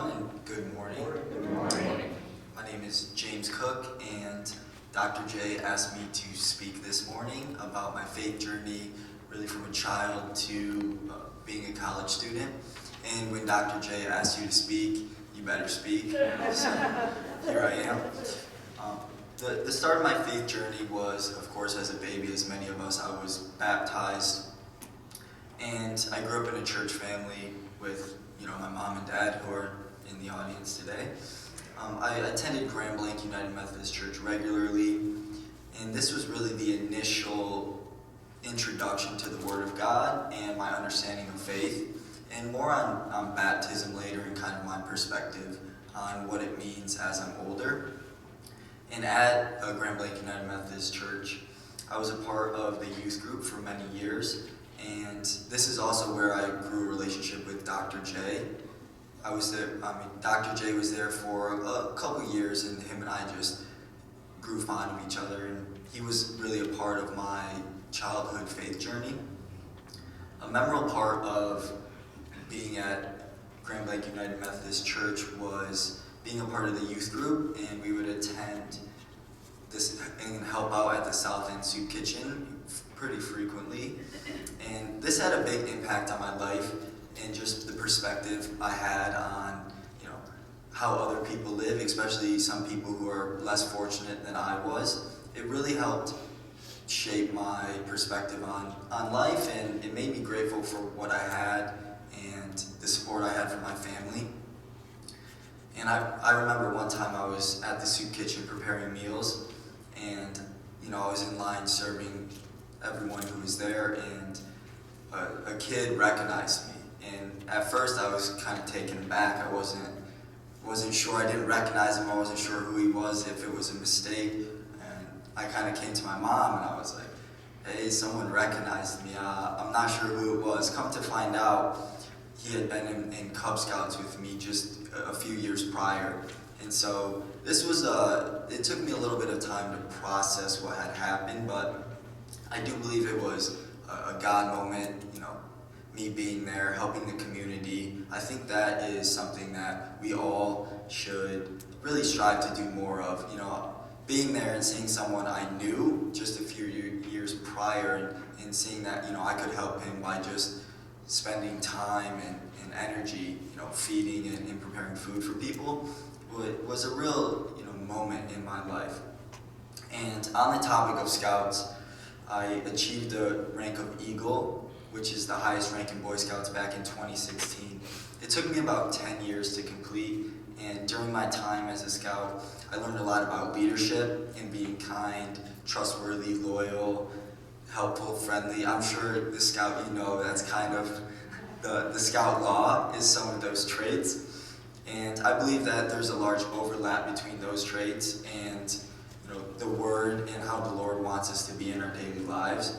everyone, and good morning. Good morning. My name is James Cook, and Dr. J asked me to speak this morning about my faith journey, really from a child to being a college student. And when Dr. J asked you to speak, you better speak. So here I am. The start of my faith journey was, of course, as a baby, as many of us. I was baptized, and I grew up in a church family with my mom and dad, who are in the audience today. I attended Grand Blanc United Methodist Church regularly, and this was really the initial introduction to the Word of God and my understanding of faith, and more on baptism later and kind of my perspective on what it means as I'm older. And at Grand Blanc United Methodist Church, I was a part of the youth group for many years, and this is also where I grew a relationship with Dr. J. Dr. J was there for a couple years, and him and I just grew fond of each other, and he was really a part of my childhood faith journey. A memorable part of being at Grand Blanc United Methodist Church was being a part of the youth group, and we would attend this and help out at the South End Soup Kitchen pretty frequently. And this had a big impact on my life and just the perspective I had on how other people live, especially some people who are less fortunate than I was. It really helped shape my perspective on life, and it made me grateful for what I had and the support I had from my family. And I remember one time I was at the soup kitchen preparing meals, and I was in line serving everyone who was there, and a kid recognized me. And at first I was kind of taken aback. I wasn't sure. I didn't recognize him. I wasn't sure who he was, if it was a mistake. And I kind of came to my mom and I was like, hey, someone recognized me. I'm not sure who it was. Come to find out, he had been in Cub Scouts with me just a few years prior. And so this was, it took me a little bit of time to process what had happened, but I do believe it was a God moment, me being there, helping the community. I think that is something that we all should really strive to do more of. Being there and seeing someone I knew just a few years prior, and seeing that, I could help him by just spending time and energy, feeding and preparing food for people, was a real, moment in my life. And on the topic of Scouts, I achieved the rank of Eagle, which is the highest rank in Boy Scouts, back in 2016. It took me about 10 years to complete, and during my time as a Scout, I learned a lot about leadership and being kind, trustworthy, loyal, helpful, friendly. I'm sure the Scout that's kind of the Scout law is some of those traits. And I believe that there's a large overlap between those traits and the Word and how the Lord wants us to be in our daily lives.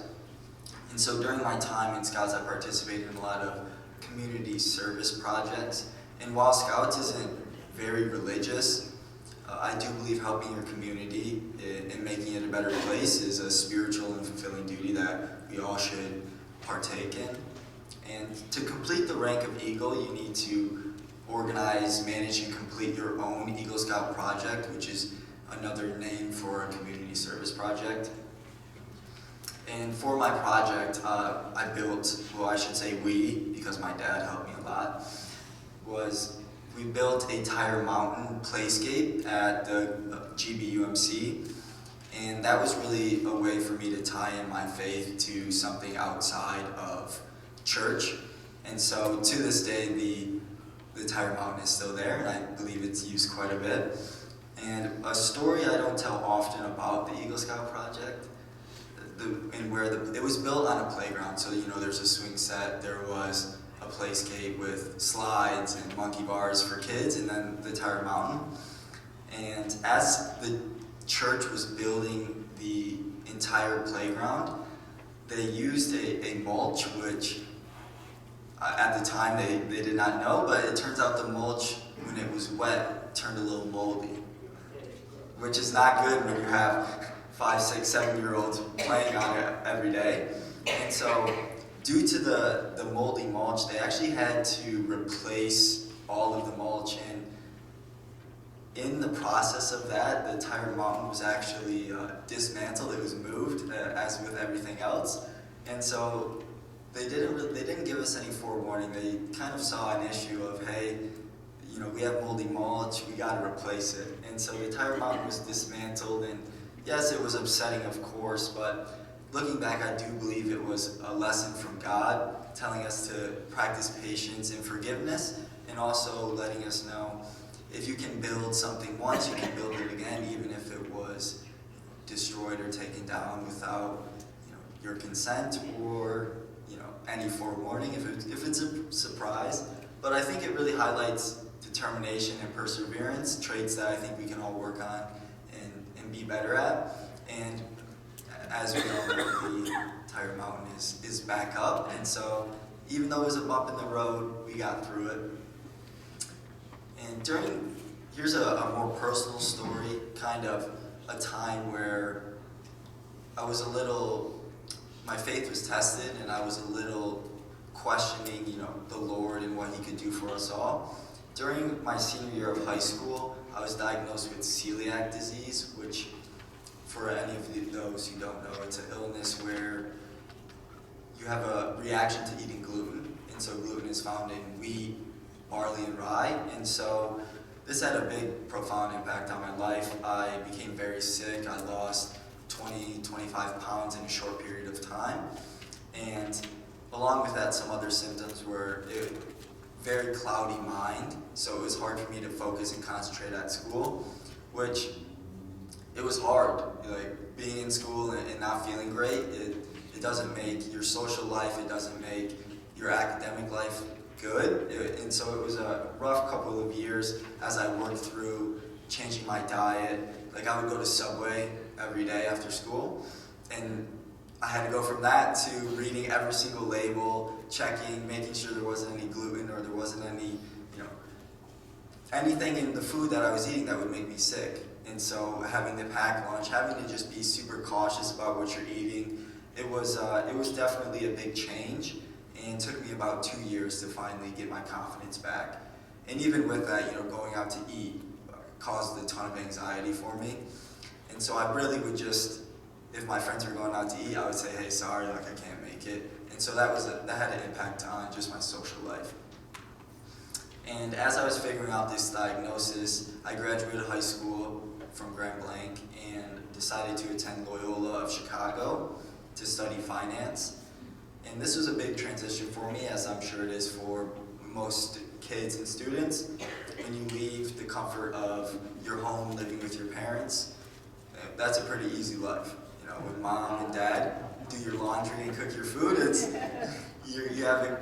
And so during my time in Scouts, I participated in a lot of community service projects. And while Scouts isn't very religious, I do believe helping your community and making it a better place is a spiritual and fulfilling duty that we all should partake in. And to complete the rank of Eagle, you need to organize, manage, and complete your own Eagle Scout project, which is another name for a community service project. And for my project, we, because my dad helped me a lot, we built a Tire Mountain playscape at the GBUMC, and that was really a way for me to tie in my faith to something outside of church. And so to this day, the Tire Mountain is still there, and I believe it's used quite a bit. And a story I don't tell often about the Eagle Scout project, it was built on a playground. So there's a swing set, there was a playscape with slides and monkey bars for kids, and then the Tire Mountain. And as the church was building the entire playground, they used a mulch, which at the time they did not know, but it turns out the mulch, when it was wet, turned a little moldy, which is not good when you have 5, 6, 7-year-olds playing on it every day. And so due to the moldy mulch, they actually had to replace all of the mulch, and in the process of that, the entire mountain was actually dismantled. It was moved, as with everything else, and so they didn't give us any forewarning. They kind of saw an issue of, hey, we have moldy mulch, we got to replace it, and so the entire mountain was dismantled. And yes, it was upsetting, of course, but looking back, I do believe it was a lesson from God, telling us to practice patience and forgiveness, and also letting us know if you can build something once, you can build it again, even if it was destroyed or taken down without your consent or any forewarning, if it's a surprise. But I think it really highlights determination and perseverance, traits that I think we can all work on and be better at. And as we all know, the entire mountain is back up, and so even though it was a bump in the road, we got through it. And here's a more personal story, kind of a time where my faith was tested, and I was a little questioning, the Lord and what He could do for us all. During my senior year of high school, I was diagnosed with celiac disease, which, for any of those who don't know, it's an illness where you have a reaction to eating gluten, and so gluten is found in wheat, barley, and rye, and so this had a big, profound impact on my life. I became very sick. I lost 25 pounds in a short period of time, and along with that, some other symptoms were very cloudy mind, so it was hard for me to focus and concentrate at school, which it was hard. Like, being in school and not feeling great, it doesn't make your social life, it doesn't make your academic life good, and so it was a rough couple of years as I worked through changing my diet. Like, I would go to Subway every day after school, and I had to go from that to reading every single label, checking, making sure there wasn't any gluten or there wasn't any, anything in the food that I was eating that would make me sick. And so having to pack lunch, having to just be super cautious about what you're eating, it was definitely a big change, and it took me about 2 years to finally get my confidence back. And even with that, going out to eat caused a ton of anxiety for me. And so I really would just, if my friends were going out to eat, I would say, hey, sorry, I can't make it. And so that had an impact on just my social life. And as I was figuring out this diagnosis, I graduated high school from Grand Blanc and decided to attend Loyola of Chicago to study finance. And this was a big transition for me, as I'm sure it is for most kids and students. When you leave the comfort of your home, living with your parents, that's a pretty easy life. When mom and dad do your laundry and cook your food, you have it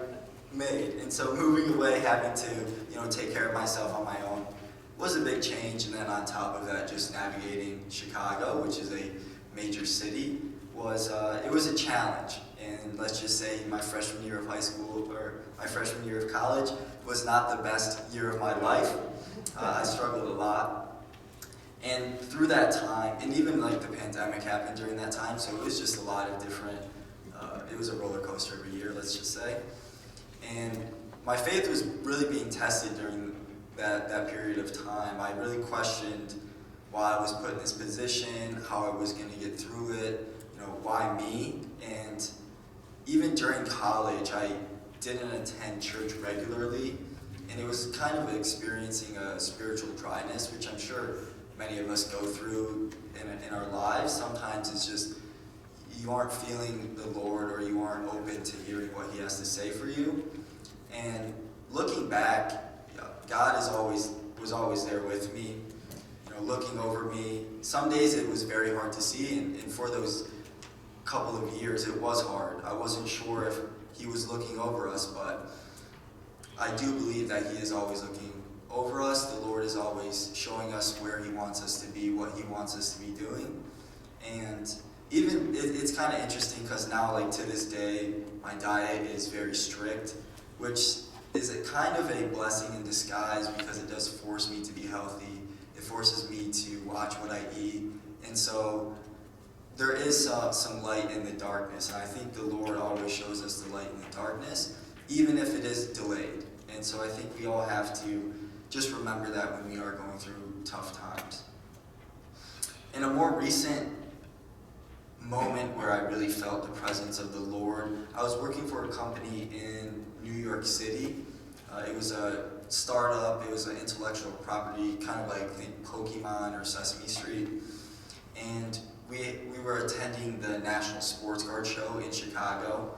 made. And so moving away, having to take care of myself on my own was a big change. And then on top of that, just navigating Chicago, which is a major city, was a challenge. And let's just say my freshman year of high school, or my freshman year of college, was not the best year of my life. I struggled a lot. And through that time, and even like the pandemic happened during that time, so it was just a lot of different, it was a roller coaster every year, let's just say. And my faith was really being tested during that period of time. I really questioned why I was put in this position, how I was going to get through it, why me? And even during college, I didn't attend church regularly, and it was kind of experiencing a spiritual dryness, which I'm sure many of us go through in our lives. Sometimes it's just you aren't feeling the Lord, or you aren't open to hearing what He has to say for you. And looking back, God was always there with me, looking over me. Some days it was very hard to see, and for those couple of years it was hard. I wasn't sure if He was looking over us, but I do believe that He is always looking over us. The Lord is always showing us where He wants us to be, what He wants us to be doing. And even it's kind of interesting because now, like, to this day, my diet is very strict, which is a kind of a blessing in disguise because it does force me to be healthy. It forces me to watch what I eat. And so there is some light in the darkness. And I think the Lord always shows us the light in the darkness, even if it is delayed. And so I think we all have to just remember that when we are going through tough times. In a more recent moment where I really felt the presence of the Lord, I was working for a company in New York City. It was a startup, it was an intellectual property, kind of like, think Pokemon or Sesame Street. And we were attending the National Sports Card Show in Chicago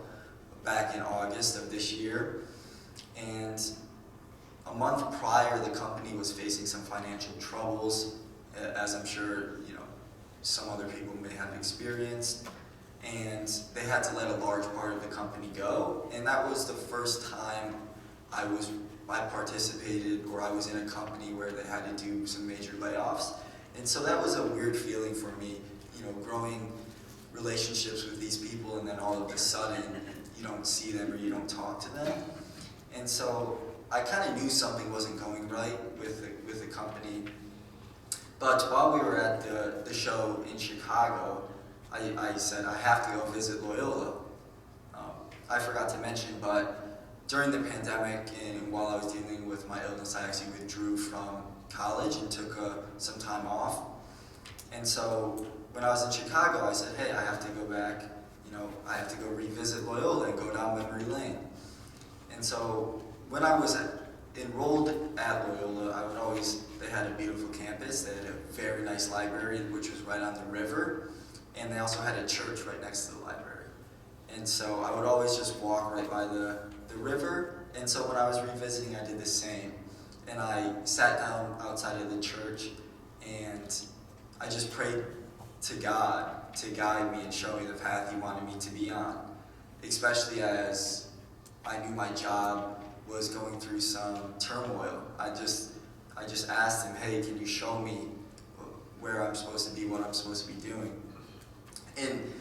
back in August of this year. And a month prior, the company was facing some financial troubles, as I'm sure some other people may have experienced. And they had to let a large part of the company go. And that was the first time I participated, or I was in a company where they had to do some major layoffs. And so that was a weird feeling for me, growing relationships with these people, and then all of a sudden you don't see them or you don't talk to them. And so I kind of knew something wasn't going right with the company. But while we were at the show in Chicago, I said I have to go visit Loyola. I forgot to mention, but during the pandemic and while I was dealing with my illness, I actually withdrew from college and took some time off. And so when I was in Chicago, I said, hey, I have to go back, I have to go revisit Loyola and go down memory lane. And so when I was enrolled at Loyola, they had a beautiful campus. They had a very nice library, which was right on the river. And they also had a church right next to the library. And so I would always just walk right by the river. And so when I was revisiting, I did the same. And I sat down outside of the church, and I just prayed to God to guide me and show me the path He wanted me to be on, especially as I knew my job was going through some turmoil. I just asked Him, hey, can you show me where I'm supposed to be, what I'm supposed to be doing? And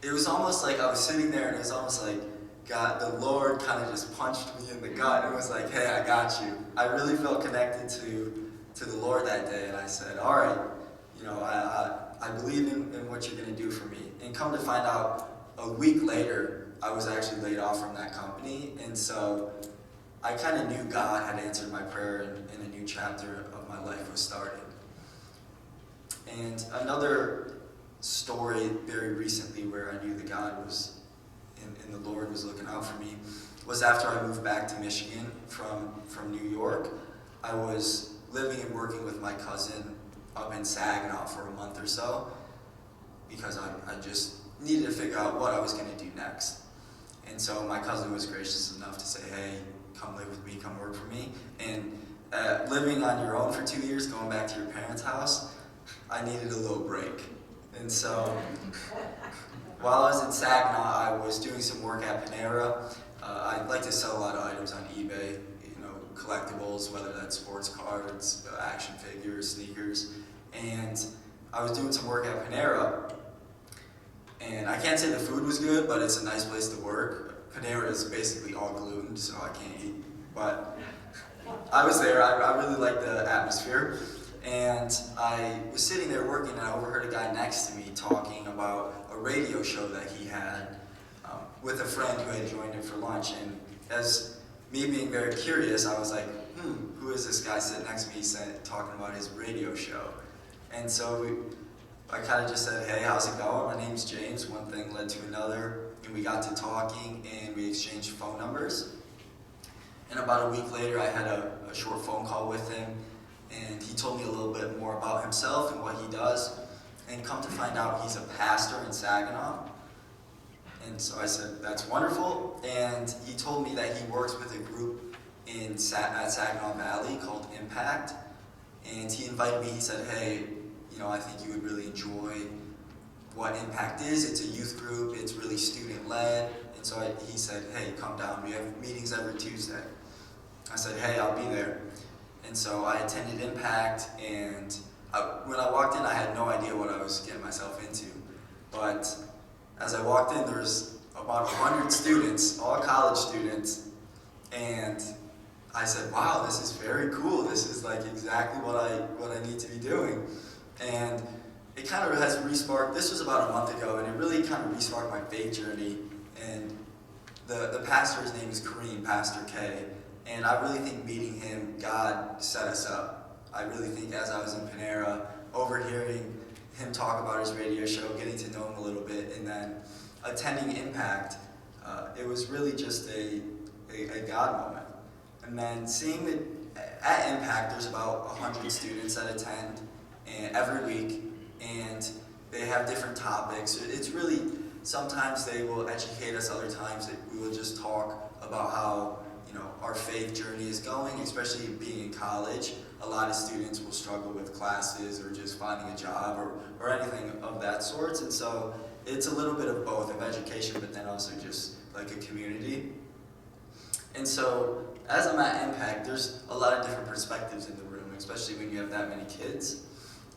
it was almost like I was sitting there, and it was almost like God, the Lord kind of just punched me in the gut and was like, hey, I got you. I really felt connected to the Lord that day, and I said, all right, I believe in what you're going to do for me. And come to find out, a week later, I was actually laid off from that company, and so I kind of knew God had answered my prayer, and a new chapter of my life was starting. And another story very recently where I knew that God was and the Lord was looking out for me was after I moved back to Michigan from New York. I was living and working with my cousin up in Saginaw for a month or so because I just needed to figure out what I was going to do next. And so my cousin was gracious enough to say, hey, come live with me, come work for me. And living on your own for 2 years, going back to your parents' house, I needed a little break. And so while I was in Saginaw, I was doing some work at Panera. I like to sell a lot of items on eBay, collectibles, whether that's sports cards, action figures, sneakers. And I was doing some work at Panera, and I can't say the food was good, but it's a nice place to work. Panera is basically all gluten, so I can't eat. But I was there. I really liked the atmosphere. And I was sitting there working, and I overheard a guy next to me talking about a radio show that he had with a friend who had joined him for lunch. And as me being very curious, I was like, who is this guy sitting next to me talking about his radio show? And so I kind of just said, hey, how's it going? My name's James. One thing led to another, and we got to talking, and we exchanged phone numbers. And about a week later, I had a short phone call with him, and he told me a little bit more about himself and what he does. And come to find out, he's a pastor in Saginaw. And so I said, that's wonderful. And he told me that he works with a group at Saginaw Valley called Impact. And he invited me, he said, hey, I think you would really enjoy what Impact is. It's a youth group, it's really student-led. And so he said, hey, come down, we have meetings every Tuesday. I said, hey, I'll be there. And so I attended Impact, and when I walked in, I had no idea what I was getting myself into. But as I walked in, there was about 100 students, all college students, and I said, wow, this is very cool. This is like exactly what I need to be doing. And it kind of has re-sparked, this was about a month ago, and it really kind of re-sparked my faith journey. And the pastor's name is Kareem, Pastor K. And I really think meeting him, God set us up. I really think as I was in Panera, overhearing him talk about his radio show, getting to know him a little bit, and then attending Impact, it was really just a God moment. And then seeing that at Impact, there's about 100 students that attend every week, and they have different topics. It's really, sometimes they will educate us, other times we will just talk about how our faith journey is going, especially being in college. A lot of students will struggle with classes or just finding a job or anything of that sort. And so it's a little bit of both, of education, but then also just like a community. And so as I'm at Impact, there's a lot of different perspectives in the room, especially when you have that many kids.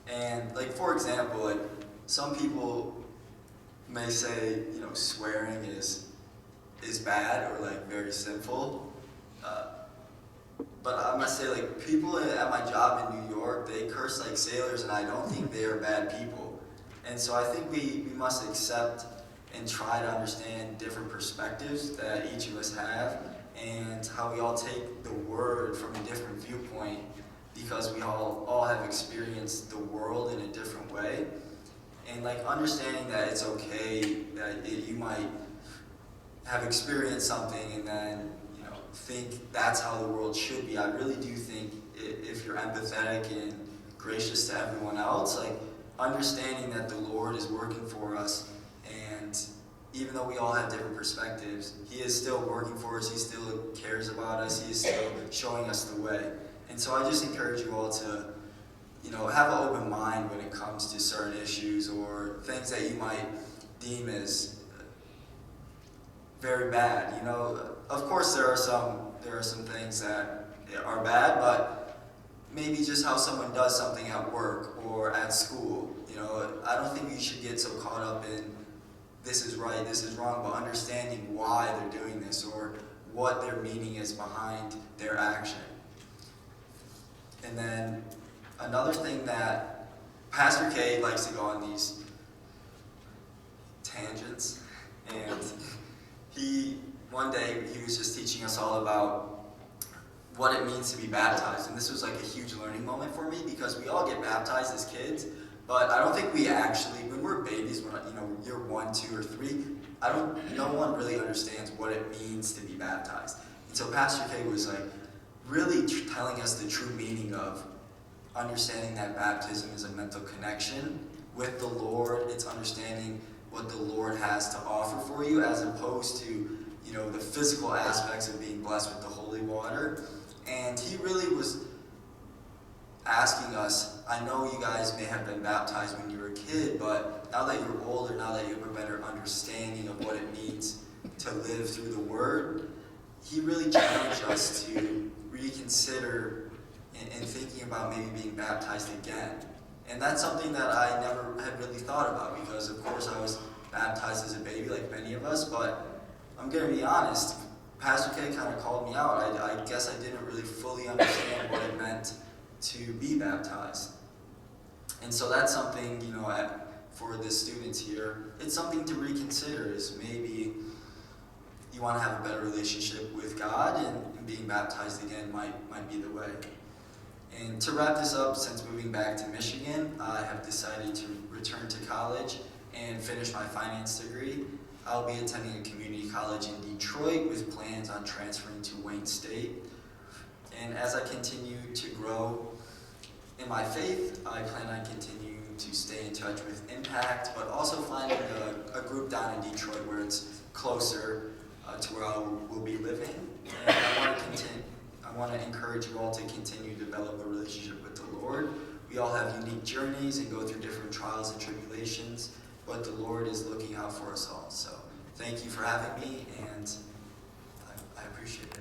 And like, for example, like some people may say, swearing is bad or like very sinful. But I must say, like, people at my job in New York, they curse like sailors, and I don't think they are bad people. And so I think we must accept and try to understand different perspectives that each of us have, and how we all take the word from a different viewpoint, because we all have experienced the world in a different way. And like understanding that it's okay that you might have experienced something and then think that's how the world should be. I really do think if you're empathetic and gracious to everyone else, like understanding that the Lord is working for us, and even though we all have different perspectives, He is still working for us, He still cares about us, He is still showing us the way. And so I just encourage you all to have an open mind when it comes to certain issues or things that you might deem as very bad. Of course there are some things that are bad, but maybe just how someone does something at work or at school. I don't think you should get so caught up in this is right, this is wrong, but understanding why they're doing this or what their meaning is behind their action. And then another thing that Pastor K likes to go on these tangents, and one day he was just teaching us all about what it means to be baptized. And this was like a huge learning moment for me, because we all get baptized as kids, but I don't think we actually, when we're babies, when year 1, 2, or 3, no one really understands what it means to be baptized. And so Pastor K was like really telling us the true meaning of understanding that baptism is a mental connection with the Lord. It's understanding what the Lord has to offer for you, as opposed to the physical aspects of being blessed with the holy water. And he really was asking us, I know you guys may have been baptized when you were a kid, but now that you're older, now that you have a better understanding of what it means to live through the Word, he really challenged us to reconsider and thinking about maybe being baptized again. And that's something that I never had really thought about, because of course I was baptized as a baby like many of us, but I'm going to be honest, Pastor K kind of called me out. I guess I didn't really fully understand what it meant to be baptized. And so that's something, for the students here, it's something to reconsider, is maybe you want to have a better relationship with God, and being baptized again might be the way. And to wrap this up, since moving back to Michigan, I have decided to return to college and finish my finance degree. I'll be attending a community college in Detroit with plans on transferring to Wayne State. And as I continue to grow in my faith, I plan on continuing to stay in touch with Impact, but also finding a group down in Detroit where it's closer to where I will be living. And I want to encourage you all to continue to develop a relationship with the Lord. We all have unique journeys and go through different trials and tribulations, but the Lord is looking out for us all. So thank you for having me, and I appreciate it.